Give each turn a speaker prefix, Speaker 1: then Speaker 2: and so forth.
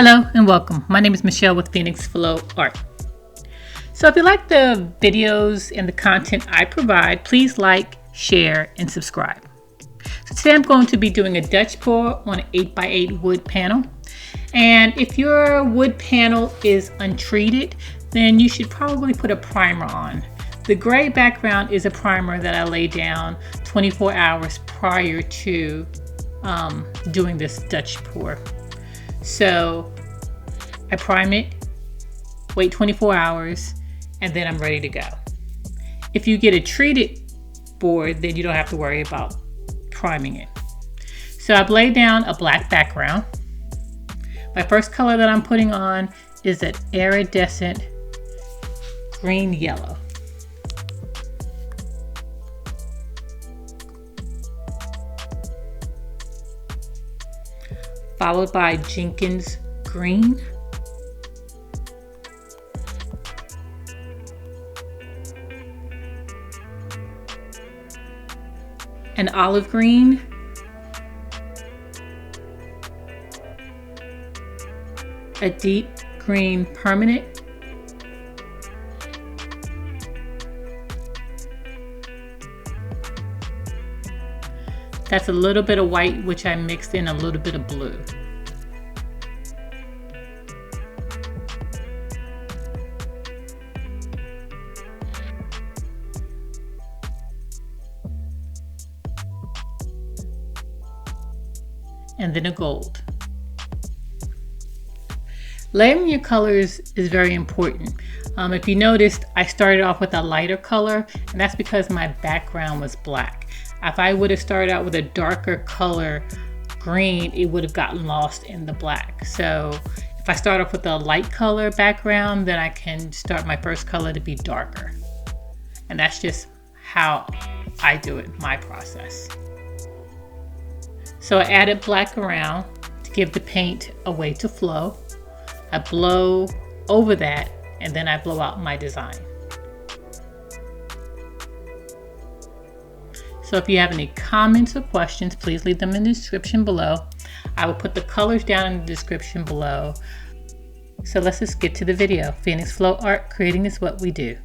Speaker 1: Hello and welcome. My name is Michelle with Phoenix Flow Art. So if you like the videos and the content I provide, please like, share, and subscribe. So today I'm going to be doing a Dutch pour on an 8x8 wood panel. And if your wood panel is untreated, then you should probably put a primer on. The gray background is a primer that I lay down 24 hours prior to doing this Dutch pour. So I prime it, wait 24 hours, and then I'm ready to go. If you get a treated board, then you don't have to worry about priming it. So I've laid down a black background. My first color that I'm putting on is an iridescent green yellow. Followed by Jenkins green. An olive green. A deep green permanent. That's a little bit of white, which I mixed in a little bit of blue. And then a gold. Layering your colors is very important. If you noticed, I started off with a lighter color, and that's because my background was black. If I would have started out with a darker color green, it would have gotten lost in the black. So if I start off with a light color background, then I can start my first color to be darker. And that's just how I do it, my process. So I added black around to give the paint a way to flow. I blow over that, and then I blow out my design. So if you have any comments or questions, please leave them in the description below. I will put the colors down in the description below. So let's just get to the video. Phoenix Flow Art, creating is what we do.